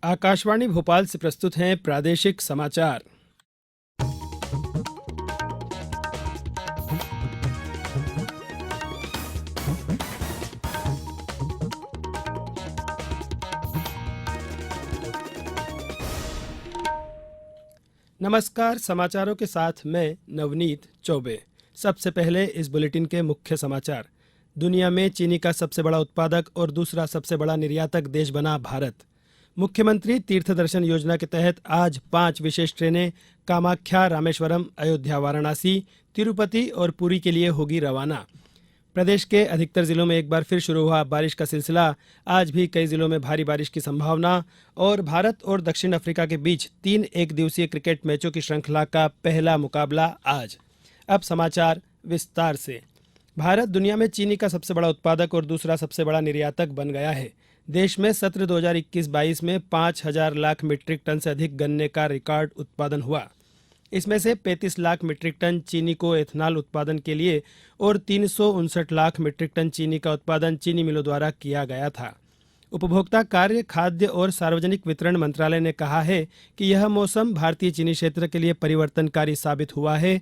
आकाशवाणी भोपाल से प्रस्तुत हैं प्रादेशिक समाचार। नमस्कार, समाचारों के साथ मैं नवनीत चौबे। सबसे पहले इस बुलेटिन के मुख्य समाचार। दुनिया में चीनी का सबसे बड़ा उत्पादक और दूसरा सबसे बड़ा निर्यातक देश बना भारत। मुख्यमंत्री तीर्थ दर्शन योजना के तहत आज 5 विशेष ट्रेनें कामाख्या, रामेश्वरम, अयोध्या, वाराणसी, तिरुपति और पुरी के लिए होगी रवाना। प्रदेश के अधिकतर जिलों में एक बार फिर शुरू हुआ बारिश का सिलसिला। आज भी कई जिलों में भारी बारिश की संभावना। और भारत और दक्षिण अफ्रीका के बीच 3 एक दिवसीय क्रिकेट मैचों की श्रृंखला का पहला मुकाबला आज। अब समाचार विस्तार से। भारत दुनिया में चीनी का सबसे बड़ा उत्पादक और दूसरा सबसे बड़ा निर्यातक बन गया है। देश में सत्र 2021-22 में 5,000 लाख मीट्रिक टन से अधिक गन्ने का रिकॉर्ड उत्पादन हुआ। इसमें से 35 लाख मीट्रिक टन चीनी को एथनॉल उत्पादन के लिए और 359 लाख मीट्रिक टन चीनी का उत्पादन चीनी मिलों द्वारा किया गया था। उपभोक्ता कार्य, खाद्य और सार्वजनिक वितरण मंत्रालय ने कहा है कि यह मौसम भारतीय चीनी क्षेत्र के लिए परिवर्तनकारी साबित हुआ है।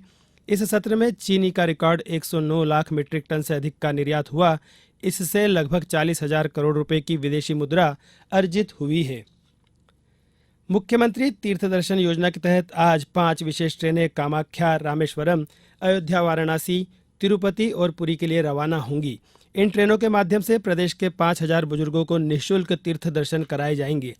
इस सत्र में चीनी का रिकॉर्ड 109 लाख मीट्रिक टन से अधिक का निर्यात हुआ। इससे लगभग 40,000 करोड़ रुपए की विदेशी मुद्रा अर्जित हुई है। मुख्यमंत्री तीर्थ दर्शन योजना के तहत आज 5 विशेष ट्रेनें कामाख्या, रामेश्वरम, अयोध्या, वाराणसी, तिरुपति और पुरी के लिए रवाना होंगी। इन ट्रेनों के माध्यम से प्रदेश के 5,000 बुजुर्गों को निःशुल्क तीर्थ दर्शन कराए जाएंगे।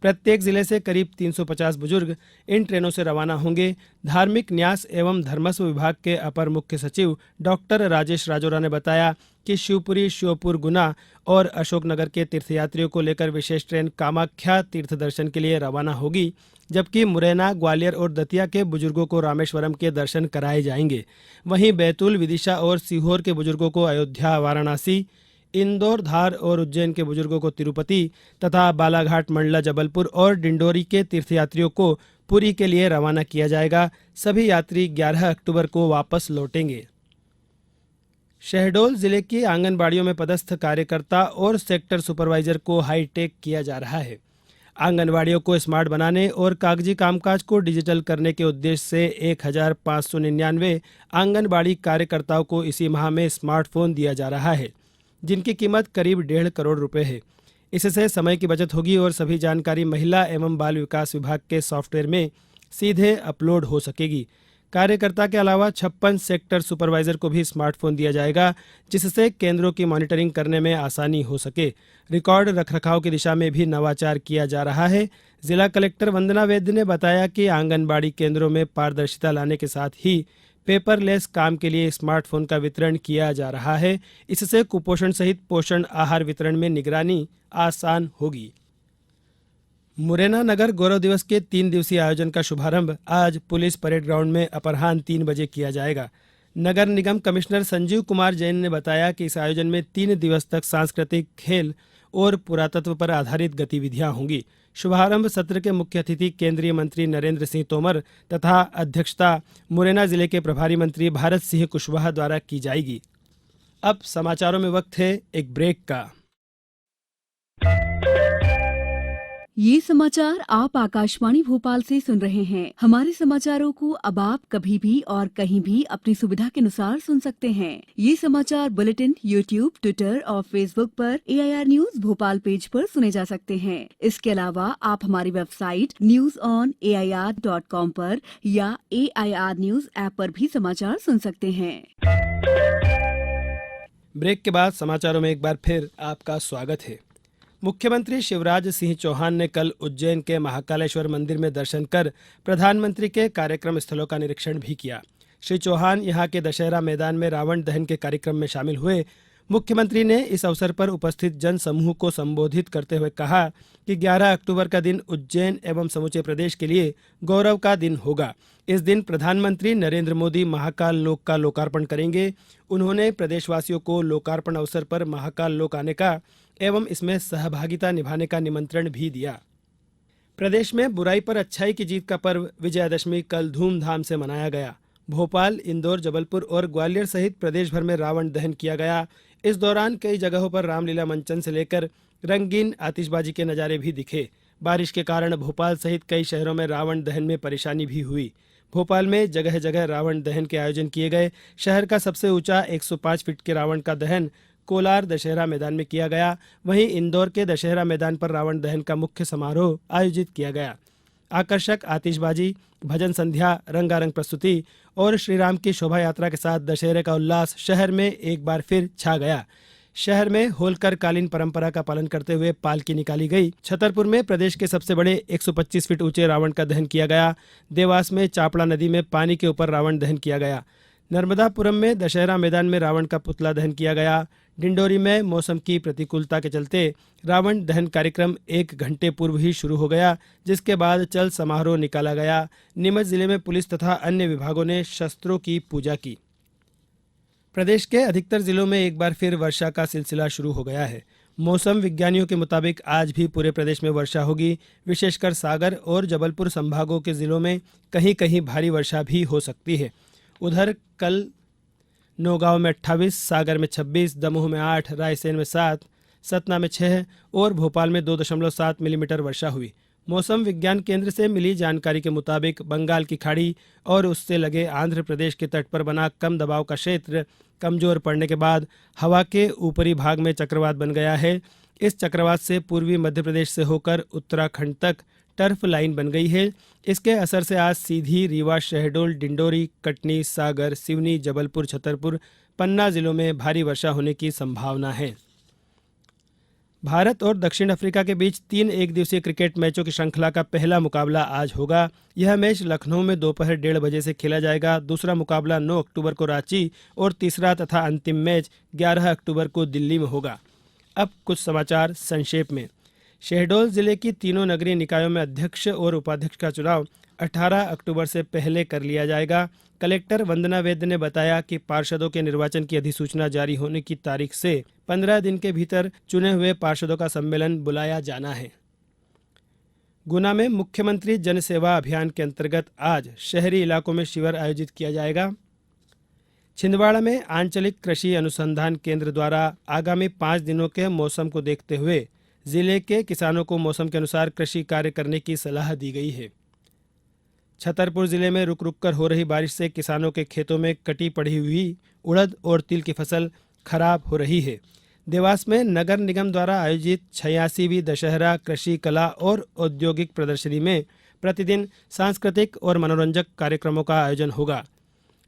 प्रत्येक जिले से करीब 350 बुजुर्ग इन ट्रेनों से रवाना होंगे। धार्मिक न्यास एवं धर्मस्व विभाग के अपर मुख्य सचिव डॉक्टर राजेश राजौरा ने बताया कि शिवपुरी, श्योपुर, गुना और अशोकनगर के तीर्थयात्रियों को लेकर विशेष ट्रेन कामाख्या तीर्थ दर्शन के लिए रवाना होगी, जबकि मुरैना, ग्वालियर और दतिया के बुजुर्गों को रामेश्वरम के दर्शन कराए जाएंगे। वहीं बैतूल, विदिशा और सीहोर के बुजुर्गों को अयोध्या, वाराणसी, इंदौर, धार और उज्जैन के बुजुर्गों को तिरुपति तथा बालाघाट, मंडला, जबलपुर और डिंडोरी के तीर्थयात्रियों को पुरी के लिए रवाना किया जाएगा। सभी यात्री 11 अक्टूबर को वापस लौटेंगे। शहडोल जिले की आंगनबाड़ियों में पदस्थ कार्यकर्ता और सेक्टर सुपरवाइजर को हाईटेक किया जा रहा है। आंगनबाड़ियों को स्मार्ट बनाने और कागजी कामकाज को डिजिटल करने के उद्देश्य से 1,599 आंगनबाड़ी कार्यकर्ताओं को इसी माह में स्मार्टफोन दिया जा रहा है, जिनकी कीमत करीब 1.5 करोड़ रुपए है। इससे समय की बचत होगी और सभी जानकारी महिला एवं बाल विकास विभाग के सॉफ्टवेयर में सीधे अपलोड हो सकेगी। कार्यकर्ता के अलावा 56 सेक्टर सुपरवाइजर को भी स्मार्टफोन दिया जाएगा, जिससे केंद्रों की मॉनिटरिंग करने में आसानी हो सके। रिकॉर्ड रखरखाव की दिशा में भी नवाचार किया जा रहा है। जिला कलेक्टर वंदना वैद्य ने बताया कि आंगनबाड़ी केंद्रों में पारदर्शिता लाने के साथ ही पेपरलेस काम के लिए स्मार्टफोन का वितरण किया जा रहा है। इससे कुपोषण सहित पोषण आहार वितरण में निगरानी आसान होगी। मुरैना नगर गौरव दिवस के 3 दिवसीय आयोजन का शुभारंभ आज पुलिस परेड ग्राउंड में अपराह्न 3 बजे किया जाएगा। नगर निगम कमिश्नर संजीव कुमार जैन ने बताया कि इस आयोजन में 3 दिवस तक सांस्कृतिक, खेल और पुरातत्व पर आधारित गतिविधियां होंगी। शुभारंभ सत्र के मुख्य अतिथि केंद्रीय मंत्री नरेंद्र सिंह तोमर तथा अध्यक्षता मुरैना जिले के प्रभारी मंत्री भारत सिंह कुशवाहा द्वारा की जाएगी। अब समाचारों में वक्त है एक ब्रेक का। ये समाचार आप आकाशवाणी भोपाल से सुन रहे हैं। हमारे समाचारों को अब आप कभी भी और कहीं भी अपनी सुविधा के अनुसार सुन सकते हैं। ये समाचार बुलेटिन YouTube, ट्विटर और फेसबुक पर AIR न्यूज भोपाल पेज पर सुने जा सकते हैं। इसके अलावा आप हमारी वेबसाइट newsonair.com पर या AIR न्यूज ऐप पर भी समाचार सुन सकते हैं। ब्रेक के बाद समाचारों में एक बार फिर आपका स्वागत है। मुख्यमंत्री शिवराज सिंह चौहान ने कल उज्जैन के महाकालेश्वर मंदिर में दर्शन कर प्रधानमंत्री के कार्यक्रम स्थलों का निरीक्षण भी किया। श्री चौहान यहां के दशहरा मैदान में रावण दहन के कार्यक्रम में शामिल हुए। मुख्यमंत्री ने इस अवसर पर उपस्थित जन समूह को संबोधित करते हुए कहा कि 11 अक्टूबर का दिन उज्जैन एवं समूचे प्रदेश के लिए गौरव का दिन होगा। इस दिन प्रधानमंत्री नरेंद्र मोदी महाकाल लोक का लोकार्पण करेंगे। उन्होंने प्रदेशवासियों को लोकार्पण अवसर पर महाकाल लोक आने का एवं इसमें सहभागिता निभाने का निमंत्रण भी दिया। प्रदेश में बुराई पर अच्छाई की जीत का पर्व विजयादशमी कल धूमधाम से मनाया गया। भोपाल, इंदौर, जबलपुर और ग्वालियर सहित प्रदेश भर में रावण दहन किया गया। इस दौरान कई जगहों पर रामलीला मंचन से लेकर रंगीन आतिशबाजी के नज़ारे भी दिखे। बारिश के कारण भोपाल सहित कई शहरों में रावण दहन में परेशानी भी हुई। भोपाल में जगह जगह रावण दहन के आयोजन किए गए। शहर का सबसे ऊंचा 105 फीट के रावण का दहन कोलार दशहरा मैदान में किया गया। वहीं इंदौर के दशहरा मैदान पर रावण दहन का मुख्य समारोह आयोजित किया गया। आकर्षक आतिशबाजी, भजन संध्या, रंगारंग प्रस्तुति और श्रीराम की शोभा यात्रा के साथ दशहरे का उल्लास शहर में एक बार फिर छा गया। शहर में होलकर कालीन परंपरा का पालन करते हुए पालकी निकाली गई। छतरपुर में प्रदेश के सबसे बड़े 125 फीट ऊंचे रावण का दहन किया गया। देवास में चापड़ा नदी में पानी के ऊपर रावण दहन किया गया। नर्मदापुरम में दशहरा मैदान में रावण का पुतला दहन किया गया। डिंडोरी में मौसम की प्रतिकूलता के चलते रावण दहन कार्यक्रम 1 घंटे पूर्व ही शुरू हो गया, जिसके बाद चल समारोह निकाला गया। नीमच जिले में पुलिस तथा अन्य विभागों ने शस्त्रों की पूजा की। प्रदेश के अधिकतर जिलों में एक बार फिर वर्षा का सिलसिला शुरू हो गया है। मौसम विज्ञानियों के मुताबिक आज भी पूरे प्रदेश में वर्षा होगी। विशेषकर सागर और जबलपुर संभागों के जिलों में कहीं कहीं भारी वर्षा भी हो सकती है। उधर कल नौगांव में 28, सागर में 26, दमोह में 8, रायसेन में 7, सतना में 6 और भोपाल में 2.7 मिलीमीटर वर्षा हुई। मौसम विज्ञान केंद्र से मिली जानकारी के मुताबिक बंगाल की खाड़ी और उससे लगे आंध्र प्रदेश के तट पर बना कम दबाव का क्षेत्र कमजोर पड़ने के बाद हवा के ऊपरी भाग में चक्रवात बन गया है। इस चक्रवात से पूर्वी मध्य प्रदेश से होकर उत्तराखंड तक टर्फ लाइन बन गई है। इसके असर से आज सीधी, रीवा, शहडोल, डिंडोरी, कटनी, सागर, सिवनी, जबलपुर, छतरपुर, पन्ना जिलों में भारी वर्षा होने की संभावना है। भारत और दक्षिण अफ्रीका के बीच 3 एकदिवसीय क्रिकेट मैचों की श्रृंखला का पहला मुकाबला आज होगा। यह मैच लखनऊ में दोपहर 1:30 बजे से खेला जाएगा। दूसरा मुकाबला 9 अक्टूबर को रांची और तीसरा तथा अंतिम मैच 11 अक्टूबर को दिल्ली में होगा। अब कुछ समाचार संक्षेप में। शहडोल जिले की तीनों नगरीय निकायों में अध्यक्ष और उपाध्यक्ष का चुनाव 18 अक्टूबर से पहले कर लिया जाएगा। कलेक्टर वंदना वैद्य ने बताया कि पार्षदों के निर्वाचन की अधिसूचना जारी होने की तारीख से 15 दिन के भीतर चुने हुए पार्षदों का सम्मेलन बुलाया जाना है। गुना में मुख्यमंत्री जन सेवा अभियान के अंतर्गत आज शहरी इलाकों में शिविर आयोजित किया जाएगा। छिंदवाड़ा में आंचलिक कृषि अनुसंधान केंद्र द्वारा आगामी 5 दिनों के मौसम को देखते हुए जिले के किसानों को मौसम के अनुसार कृषि कार्य करने की सलाह दी गई है। छतरपुर जिले में रुक रुक कर हो रही बारिश से किसानों के खेतों में कटी पड़ी हुई उड़द और तिल की फसल खराब हो रही है। देवास में नगर निगम द्वारा आयोजित 86वीं दशहरा कृषि कला और औद्योगिक प्रदर्शनी में प्रतिदिन सांस्कृतिक और मनोरंजक कार्यक्रमों का आयोजन होगा।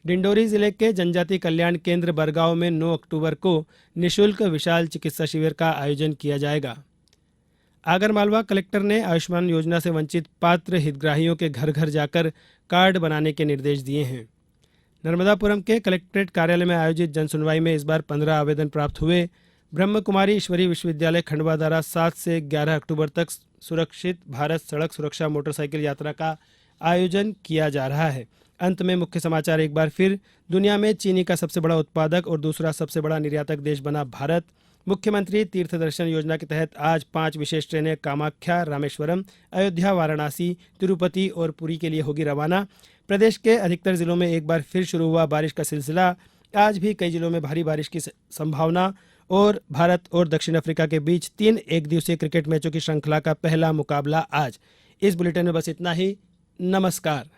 डिंडोरी जिले के जनजाति कल्याण केंद्र बरगांव में 9 अक्टूबर को निःशुल्क विशाल चिकित्सा शिविर का आयोजन किया जाएगा। आगरमालवा कलेक्टर ने आयुष्मान योजना से वंचित पात्र हितग्राहियों के घर घर जाकर कार्ड बनाने के निर्देश दिए हैं। नर्मदापुरम के कलेक्ट्रेट कार्यालय में आयोजित जनसुनवाई में इस बार 15 आवेदन प्राप्त हुए। ब्रह्म कुमारी ईश्वरी विश्वविद्यालय खंडवा द्वारा 7 से 11 अक्टूबर तक सुरक्षित भारत सड़क सुरक्षा मोटरसाइकिल यात्रा का आयोजन किया जा रहा है। अंत में मुख्य समाचार एक बार फिर। दुनिया में चीनी का सबसे बड़ा उत्पादक और दूसरा सबसे बड़ा निर्यातक देश बना भारत। मुख्यमंत्री तीर्थ दर्शन योजना के तहत आज 5 विशेष ट्रेनें कामाख्या, रामेश्वरम, अयोध्या, वाराणसी, तिरुपति और पुरी के लिए होगी रवाना। प्रदेश के अधिकतर जिलों में एक बार फिर शुरू हुआ बारिश का सिलसिला। आज भी कई जिलों में भारी बारिश की संभावना। और भारत और दक्षिण अफ्रीका के बीच 3 एकदिवसीय क्रिकेट मैचों की श्रृंखला का पहला मुकाबला आज। इस बुलेटिन में बस इतना ही। नमस्कार।